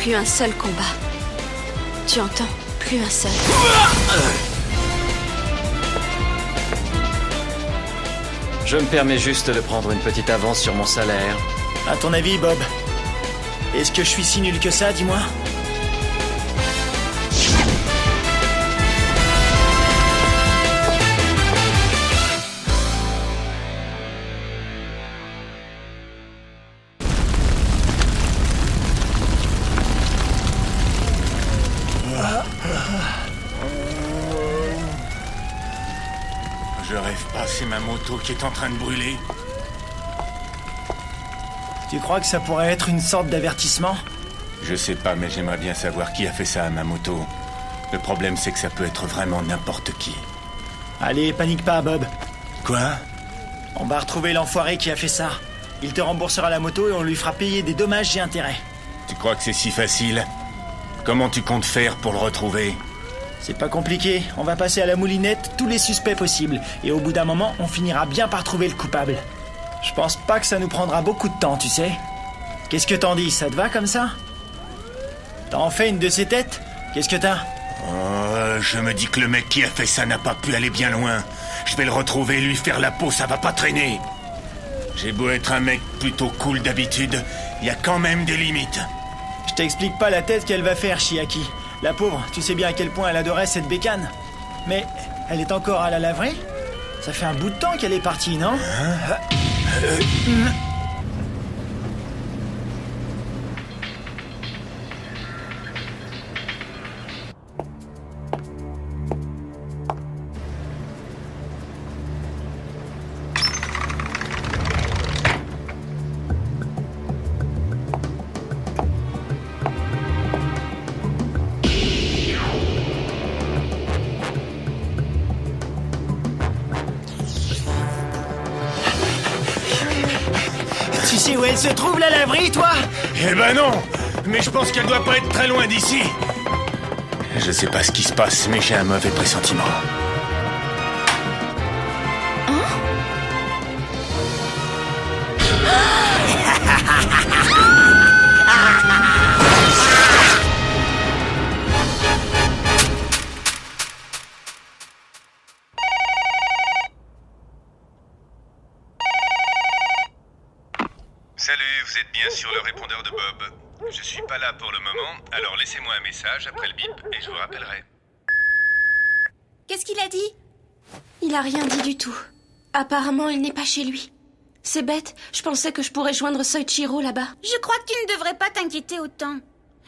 Plus un seul combat. Tu entends? Plus un seul. Je me permets juste de prendre une petite avance sur mon salaire. À ton avis, Bob, est-ce que je suis si nul que ça, dis-moi? Je rêve pas, c'est ma moto qui est en train de brûler. Tu crois que ça pourrait être une sorte d'avertissement? Je sais pas, mais j'aimerais bien savoir qui a fait ça à ma moto. Le problème, c'est que ça peut être vraiment n'importe qui. Allez, panique pas, Bob. Quoi? On va retrouver l'enfoiré qui a fait ça. Il te remboursera la moto et on lui fera payer des dommages et intérêts. Tu crois que c'est si facile? Comment tu comptes faire pour le retrouver? C'est pas compliqué, on va passer à la moulinette tous les suspects possibles. Et au bout d'un moment, on finira bien par trouver le coupable. Je pense pas que ça nous prendra beaucoup de temps, tu sais. Qu'est-ce que t'en dis, ça te va comme ça? T'en fais une de ces têtes? Qu'est-ce que t'as? Oh, je me dis que le mec qui a fait ça n'a pas pu aller bien loin. Je vais le retrouver, lui faire la peau, ça va pas traîner. J'ai beau être un mec plutôt cool d'habitude, il y a quand même des limites. Je t'explique pas la tête qu'elle va faire, Chiaki. La pauvre, tu sais bien à quel point elle adorait cette bécane. Mais elle est encore à la laverie? Ça fait un bout de temps qu'elle est partie, non? Tu sais où elle se trouve, la laverie, toi? Eh ben non! Mais je pense qu'elle doit pas être très loin d'ici. Je sais pas ce qui se passe, mais j'ai un mauvais pressentiment. Salut, vous êtes bien sur le répondeur de Bob. Je suis pas là pour le moment, alors laissez-moi un message après le bip et je vous rappellerai. Qu'est-ce qu'il a dit? Il a rien dit du tout. Apparemment, il n'est pas chez lui. C'est bête, je pensais que je pourrais joindre Soichiro là-bas. Je crois que tu ne devrais pas t'inquiéter autant.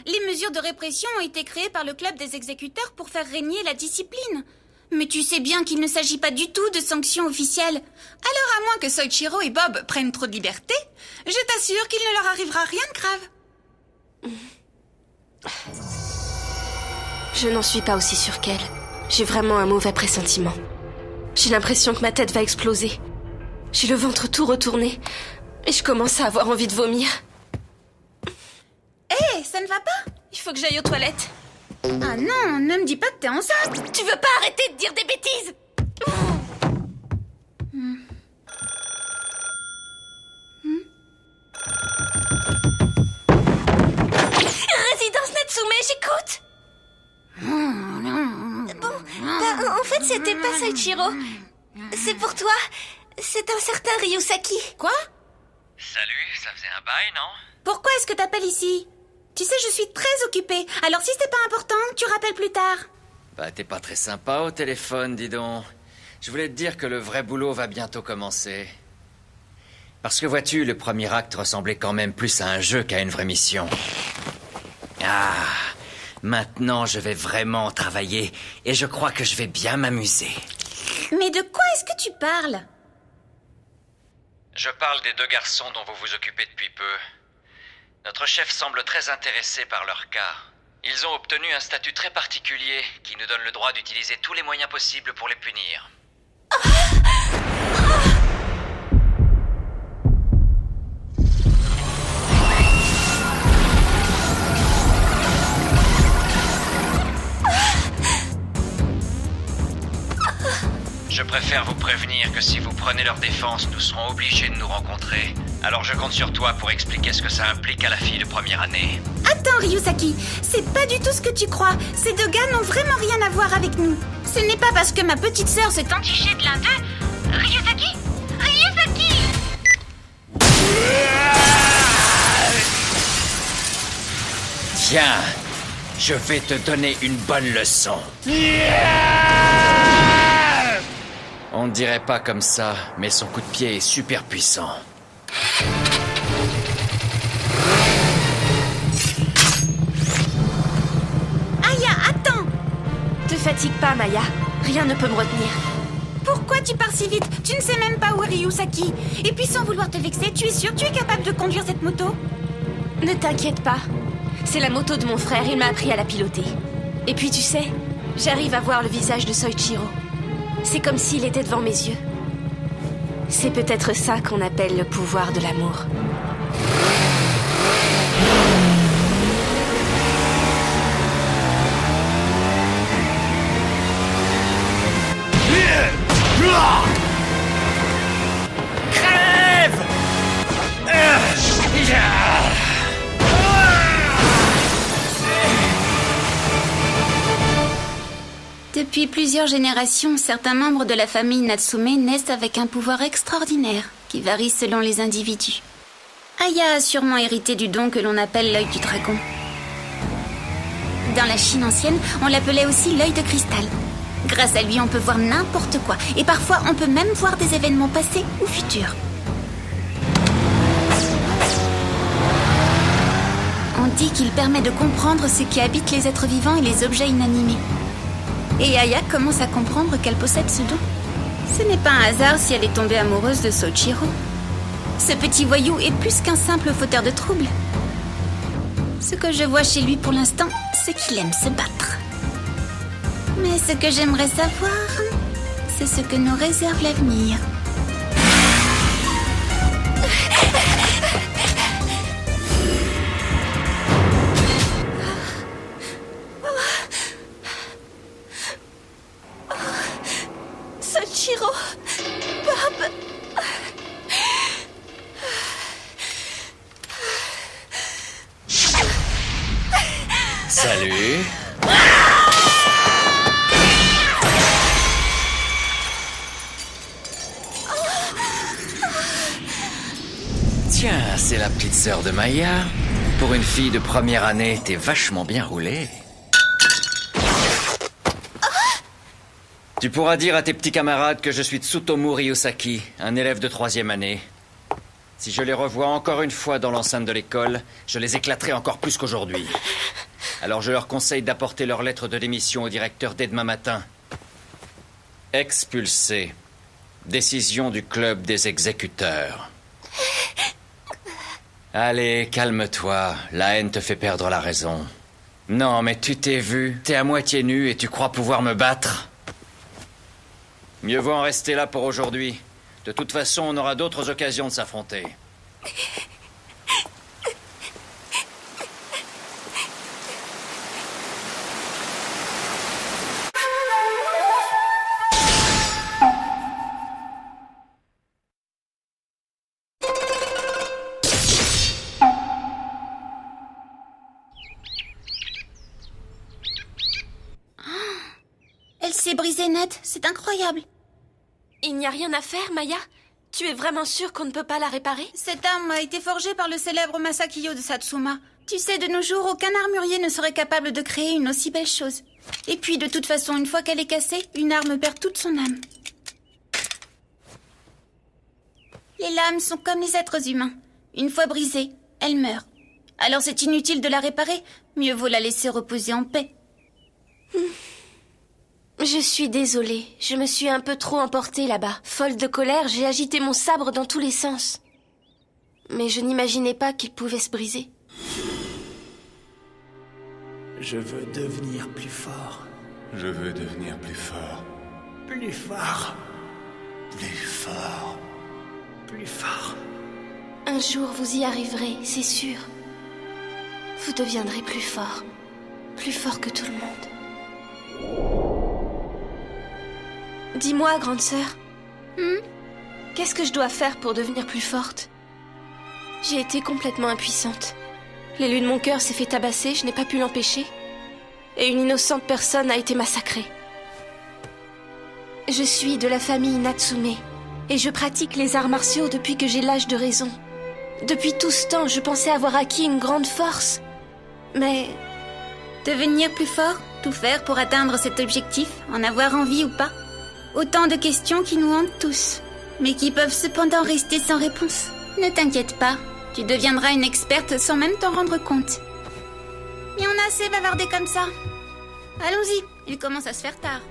Les mesures de répression ont été créées par le club des exécuteurs pour faire régner la discipline. Mais tu sais bien qu'il ne s'agit pas du tout de sanctions officielles. Alors à moins que Soichiro et Bob prennent trop de liberté, je t'assure qu'il ne leur arrivera rien de grave. Je n'en suis pas aussi sûre qu'elle. J'ai vraiment un mauvais pressentiment. J'ai l'impression que ma tête va exploser. J'ai le ventre tout retourné. Et je commence à avoir envie de vomir. Hé, ça ne va pas? Il faut que j'aille aux toilettes. Ah non, ne me dis pas que t'es enceinte. Tu veux pas arrêter de dire des bêtises? Résidence Natsume, j'écoute. En fait, c'était pas Soichiro. C'est pour toi. C'est un certain Ryusaki. Quoi? Salut, ça faisait un bail, non? Pourquoi est-ce que t'appelles ici? Tu sais, je suis très occupée. Alors si c'est pas important, tu rappelles plus tard. Bah, t'es pas très sympa au téléphone, dis donc. Je voulais te dire que le vrai boulot va bientôt commencer. Parce que vois-tu, le premier acte ressemblait quand même plus à un jeu qu'à une vraie mission. Ah, maintenant je vais vraiment travailler et je crois que je vais bien m'amuser. Mais de quoi est-ce que tu parles? Je parle des deux garçons dont vous vous occupez depuis peu. Notre chef semble très intéressé par leur cas. Ils ont obtenu un statut très particulier qui nous donne le droit d'utiliser tous les moyens possibles pour les punir. Je préfère vous prévenir que si vous prenez leur défense, nous serons obligés de nous rencontrer. Alors je compte sur toi pour expliquer ce que ça implique à la fille de première année. Attends, Ryusaki, c'est pas du tout ce que tu crois. Ces deux gars n'ont vraiment rien à voir avec nous. Ce n'est pas parce que ma petite sœur s'est entichée de l'un d'eux... Ryusaki Ryusaki Tiens, je vais te donner une bonne leçon. On ne dirait pas comme ça, mais son coup de pied est super puissant. Aya, attends! Te fatigue pas, Maya. Rien ne peut me retenir. Pourquoi tu pars si vite? Tu ne sais même pas où est Ryusaki. Et puis sans vouloir te vexer, tu es sûr que tu es capable de conduire cette moto? Ne t'inquiète pas. C'est la moto de mon frère, il m'a appris à la piloter. Et puis tu sais, j'arrive à voir le visage de Soichiro. C'est comme s'il était devant mes yeux. C'est peut-être ça qu'on appelle le pouvoir de l'amour. Crève! Depuis plusieurs générations, certains membres de la famille Natsume naissent avec un pouvoir extraordinaire, qui varie selon les individus. Aya a sûrement hérité du don que l'on appelle l'œil du dragon. Dans la Chine ancienne, on l'appelait aussi l'œil de cristal. Grâce à lui, on peut voir n'importe quoi, et parfois on peut même voir des événements passés ou futurs. On dit qu'il permet de comprendre ce qui habite les êtres vivants et les objets inanimés. Et Aya commence à comprendre qu'elle possède ce don. Ce n'est pas un hasard si elle est tombée amoureuse de Soichiro. Ce petit voyou est plus qu'un simple fauteur de troubles. Ce que je vois chez lui pour l'instant, c'est qu'il aime se battre. Mais ce que j'aimerais savoir, c'est ce que nous réserve l'avenir. Soichiro, Bob. Salut. Tiens, c'est la petite sœur de Maya. Pour une fille de première année, t'es vachement bien roulée. Tu pourras dire à tes petits camarades que je suis Tsutomu Ryusaki, un élève de 3e année. Si je les revois encore une fois dans l'enceinte de l'école, je les éclaterai encore plus qu'aujourd'hui. Alors je leur conseille d'apporter leur lettre de démission au directeur dès demain matin. Expulsé. Décision du club des exécuteurs. Allez, calme-toi. La haine te fait perdre la raison. Non, mais tu t'es vu. T'es à moitié nu et tu crois pouvoir me battre? Mieux vaut en rester là pour aujourd'hui. De toute façon, on aura d'autres occasions de s'affronter. Elle s'est brisée net, c'est incroyable. Il n'y a rien à faire, Maya? Tu es vraiment sûre qu'on ne peut pas la réparer? Cette arme a été forgée par le célèbre Masakiyo de Satsuma. Tu sais, de nos jours, aucun armurier ne serait capable de créer une aussi belle chose. Et puis, de toute façon, une fois qu'elle est cassée, une arme perd toute son âme. Les lames sont comme les êtres humains. Une fois brisées, elles meurent. Alors c'est inutile de la réparer. Mieux vaut la laisser reposer en paix. Je suis désolée, je me suis un peu trop emportée là-bas. Folle de colère, j'ai agité mon sabre dans tous les sens. Mais je n'imaginais pas qu'il pouvait se briser. Je veux devenir plus fort. Je veux devenir plus fort. Plus fort. Plus fort. Plus fort. Un jour, vous y arriverez, c'est sûr. Vous deviendrez plus fort. Plus fort que tout le monde. Dis-moi, grande sœur. Qu'est-ce que je dois faire pour devenir plus forte? J'ai été complètement impuissante. L'élu de mon cœur s'est fait tabasser, je n'ai pas pu l'empêcher. Et une innocente personne a été massacrée. Je suis de la famille Natsume, et je pratique les arts martiaux depuis que j'ai l'âge de raison. Depuis tout ce temps, je pensais avoir acquis une grande force. Mais... Devenir plus fort, tout faire pour atteindre cet objectif, en avoir envie ou pas. Autant de questions qui nous hantent tous, mais qui peuvent cependant rester sans réponse. Ne t'inquiète pas, tu deviendras une experte sans même t'en rendre compte. Mais on a assez bavardé comme ça. Allons-y, il commence à se faire tard.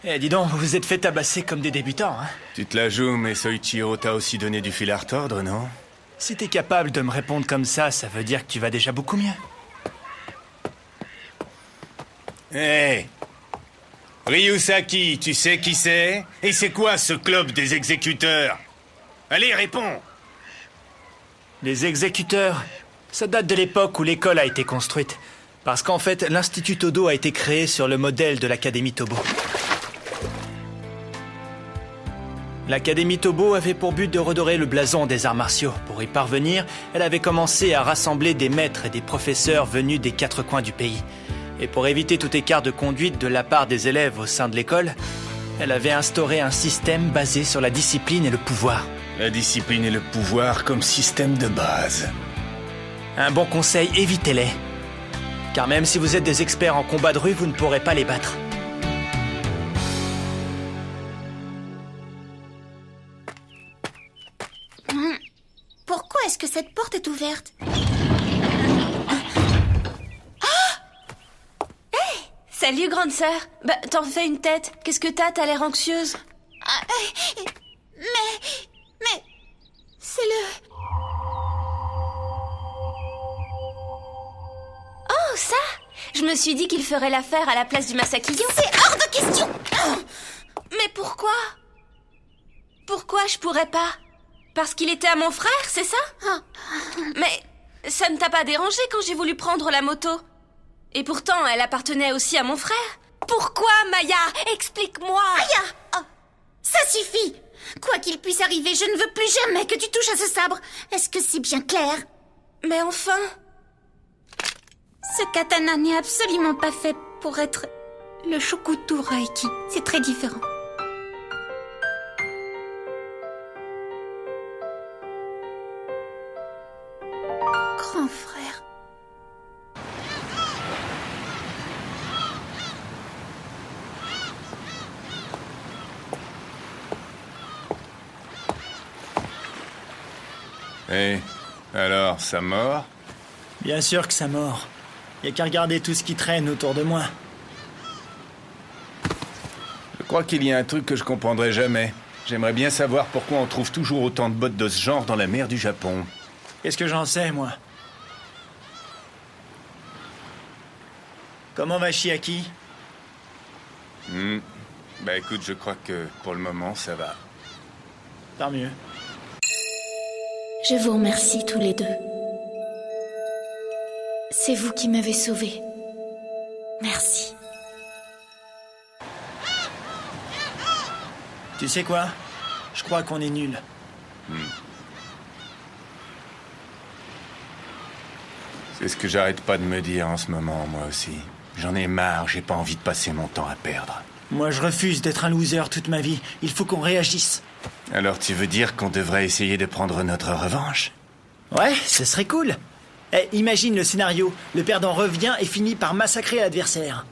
Eh, dis donc, vous vous êtes fait tabasser comme des débutants, hein? Tu te la joues, mais Soichiro t'a aussi donné du fil à retordre, non? Si t'es capable de me répondre comme ça veut dire que tu vas déjà beaucoup mieux. Hé Ryusaki, tu sais qui c'est? Et c'est quoi ce club des exécuteurs? Allez, réponds! Les exécuteurs, ça date de l'époque où l'école a été construite. Parce qu'en fait, l'Institut Todo a été créé sur le modèle de l'Académie Tobo. L'Académie Tobo avait pour but de redorer le blason des arts martiaux. Pour y parvenir, elle avait commencé à rassembler des maîtres et des professeurs venus des 4 coins du pays. Et pour éviter tout écart de conduite de la part des élèves au sein de l'école, elle avait instauré un système basé sur la discipline et le pouvoir. La discipline et le pouvoir comme système de base. Un bon conseil, évitez-les. Car même si vous êtes des experts en combat de rue, vous ne pourrez pas les battre. Pourquoi est-ce que cette porte est ouverte? Salut, grande sœur. Bah, t'en fais une tête. Qu'est-ce que t'as l'air anxieuse. Mais... c'est le... Oh, ça! Je me suis dit qu'il ferait l'affaire à la place du Masakiyo. C'est hors de question! Mais pourquoi? Pourquoi je pourrais pas? Parce qu'il était à mon frère, c'est ça? Mais ça ne t'a pas dérangé quand j'ai voulu prendre la moto? Et pourtant, elle appartenait aussi à mon frère. Pourquoi, Maya? Explique-moi! Maya! Oh, ça suffit! Quoi qu'il puisse arriver, je ne veux plus jamais que tu touches à ce sabre. Est-ce que c'est bien clair? Mais enfin... Ce katana n'est absolument pas fait pour être le Shokuto Raiki. C'est très différent. Grand frère. Hé, alors, ça mord? Bien sûr que ça mord. Y a qu'à regarder tout ce qui traîne autour de moi. Je crois qu'il y a un truc que je comprendrai jamais. J'aimerais bien savoir pourquoi on trouve toujours autant de bottes de ce genre dans la mer du Japon. Qu'est-ce que j'en sais, moi? Comment va Chiaki? Bah écoute, je crois que pour le moment, ça va. Tant mieux. Je vous remercie tous les deux. C'est vous qui m'avez sauvée. Merci. Tu sais quoi? Je crois qu'on est nuls. C'est ce que j'arrête pas de me dire en ce moment, moi aussi. J'en ai marre, j'ai pas envie de passer mon temps à perdre. Moi, je refuse d'être un loser toute ma vie. Il faut qu'on réagisse. Alors tu veux dire qu'on devrait essayer de prendre notre revanche? Ouais, ce serait cool. Eh, imagine le scénario. Le perdant revient et finit par massacrer l'adversaire.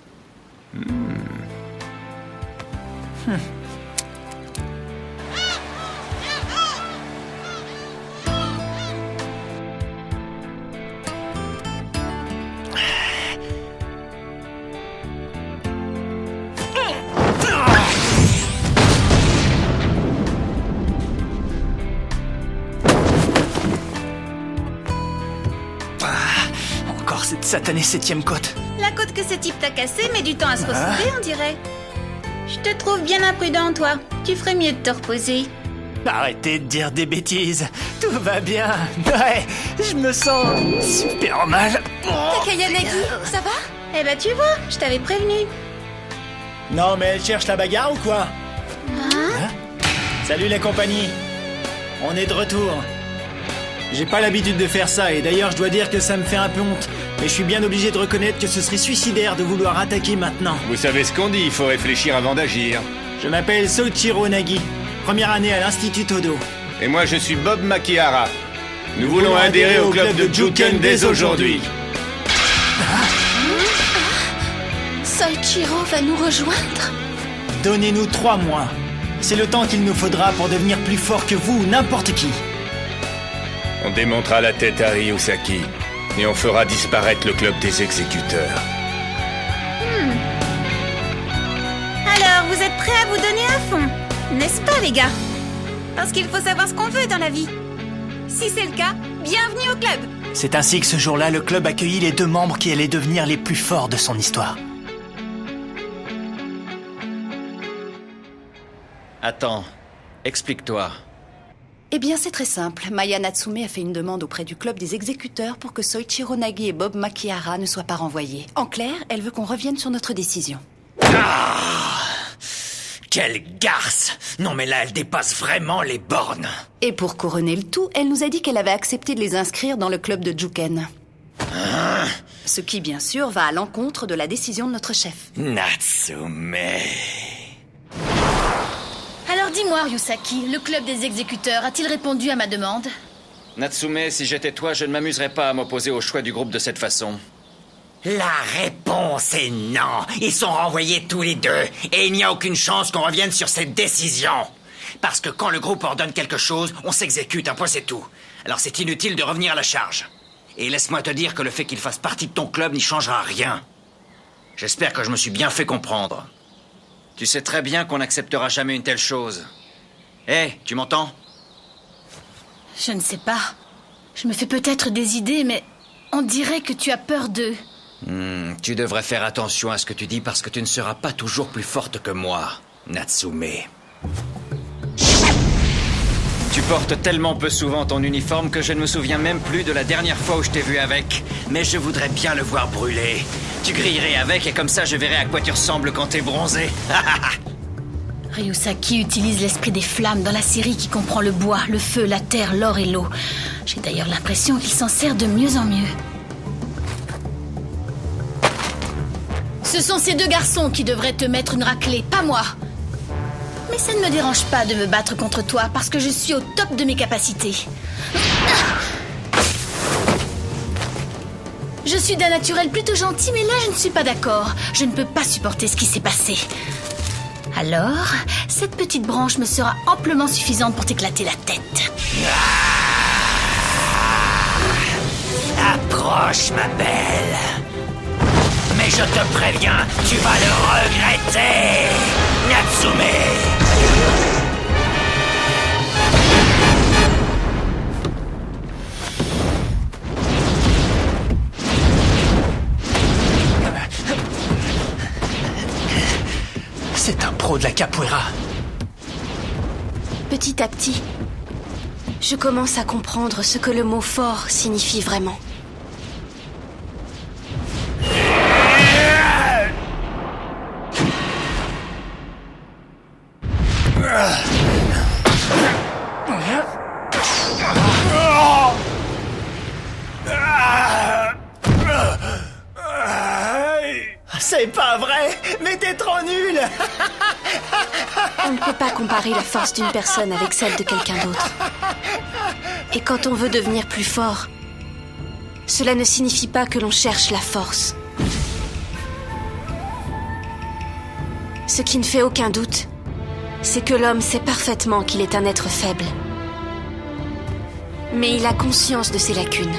Encore cette satanée 7e côte. La côte que ce type t'a cassée met du temps à se ressouder, on dirait. Je te trouve bien imprudent, toi. Tu ferais mieux de te reposer. Arrêtez de dire des bêtises. Tout va bien. Ouais, je me sens super mal. Takayanagi, ça va? Eh ben tu vois, je t'avais prévenu. Non, mais elle cherche la bagarre ou quoi? Hein? Salut la compagnie. On est de retour. J'ai pas l'habitude de faire ça et d'ailleurs je dois dire que ça me fait un peu honte. Mais je suis bien obligé de reconnaître que ce serait suicidaire de vouloir attaquer maintenant. Vous savez ce qu'on dit, il faut réfléchir avant d'agir. Je m'appelle Soichiro Nagi. Première année à l'Institut Todo. Et moi, je suis Bob Makihara. Nous voulons adhérer au club de Juken dès aujourd'hui. Soichiro va nous rejoindre? Donnez-nous 3 mois. C'est le temps qu'il nous faudra pour devenir plus fort que vous ou n'importe qui. On démontera la tête à Ryusaki. Et on fera disparaître le club des exécuteurs. Alors, vous êtes prêts à vous donner à fond, n'est-ce pas les gars? Parce qu'il faut savoir ce qu'on veut dans la vie. Si c'est le cas, bienvenue au club. C'est ainsi que ce jour-là, le club accueillit les 2 membres qui allaient devenir les plus forts de son histoire. Attends, explique-toi. Eh bien, c'est très simple. Maya Natsume a fait une demande auprès du club des exécuteurs pour que Soichiro Nagi et Bob Makihara ne soient pas renvoyés. En clair, elle veut qu'on revienne sur notre décision. Quelle garce! Non mais là, elle dépasse vraiment les bornes. Et pour couronner le tout, elle nous a dit qu'elle avait accepté de les inscrire dans le club de Juken. Ce qui, bien sûr, va à l'encontre de la décision de notre chef. Natsume... Alors dis-moi, Ryusaki, le club des exécuteurs a-t-il répondu à ma demande? Natsume, si j'étais toi, je ne m'amuserais pas à m'opposer au choix du groupe de cette façon. La réponse est non. Ils sont renvoyés tous les 2. Et il n'y a aucune chance qu'on revienne sur cette décision. Parce que quand le groupe ordonne quelque chose, on s'exécute, un point c'est tout. Alors c'est inutile de revenir à la charge. Et laisse-moi te dire que le fait qu'ils fassent partie de ton club n'y changera rien. J'espère que je me suis bien fait comprendre. Tu sais très bien qu'on n'acceptera jamais une telle chose. Hé, tu m'entends? Je ne sais pas. Je me fais peut-être des idées, mais on dirait que tu as peur d'eux. Tu devrais faire attention à ce que tu dis parce que tu ne seras pas toujours plus forte que moi, Natsume. Tu portes tellement peu souvent ton uniforme que je ne me souviens même plus de la dernière fois où je t'ai vu avec. Mais je voudrais bien le voir brûler. Tu grillerais avec et comme ça je verrai à quoi tu ressembles quand t'es bronzé. Ryusaki utilise l'esprit des flammes dans la série qui comprend le bois, le feu, la terre, l'or et l'eau. J'ai d'ailleurs l'impression qu'il s'en sert de mieux en mieux. Ce sont ces 2 garçons qui devraient te mettre une raclée, pas moi. Mais ça ne me dérange pas de me battre contre toi parce que je suis au top de mes capacités. Je suis d'un naturel plutôt gentil, mais là je ne suis pas d'accord. Je ne peux pas supporter ce qui s'est passé. Alors, cette petite branche me sera amplement suffisante pour t'éclater la tête. Approche, ma belle. Mais je te préviens, tu vas le regretter, Natsume. C'est un pro de la capoeira. Petit à petit, je commence à comprendre ce que le mot fort signifie vraiment. C'est pas vrai! Mais t'es trop nul! On ne peut pas comparer la force d'une personne avec celle de quelqu'un d'autre. Et quand on veut devenir plus fort, cela ne signifie pas que l'on cherche la force. Ce qui ne fait aucun doute, c'est que l'homme sait parfaitement qu'il est un être faible. Mais il a conscience de ses lacunes.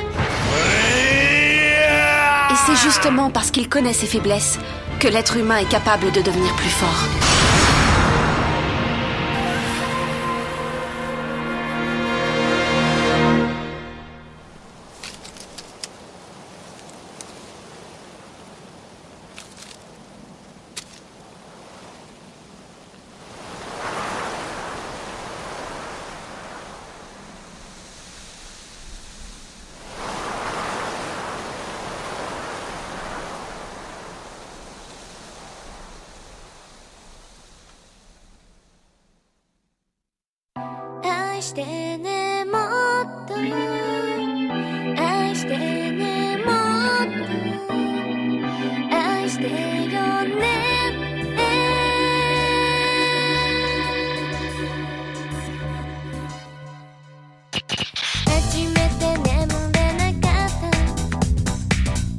Et c'est justement parce qu'il connaît ses faiblesses que l'être humain est capable de devenir plus fort. してねもっと愛してねもっと愛してよね初めて眠れなかった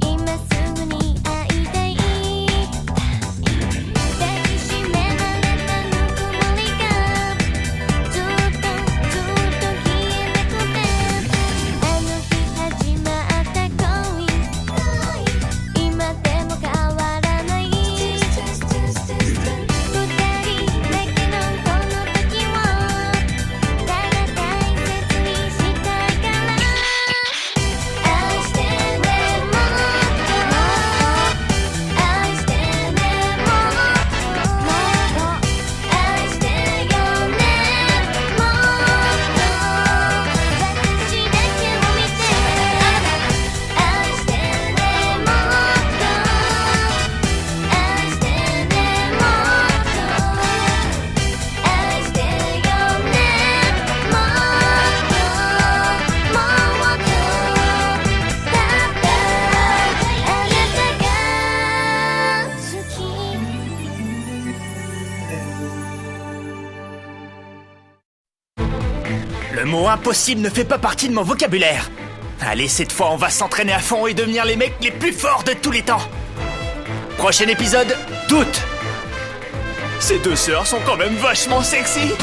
今すぐに会いたい抱きしめられたぬくもりがずっと消えなくてあの日始まった恋今でも変わらない二人だけのこの時をただ大切にしたいから愛してねもっと愛してねもっと愛してよねもっと私だけを見て愛してねもっと愛してねもっと愛してよねもっともっとだったあなたが好きLe mot impossible ne fait pas partie de mon vocabulaire. Allez, cette fois, on va s'entraîner à fond et devenir les mecs les plus forts de tous les temps. Prochain épisode, doute. Ces deux sœurs sont quand même vachement sexy.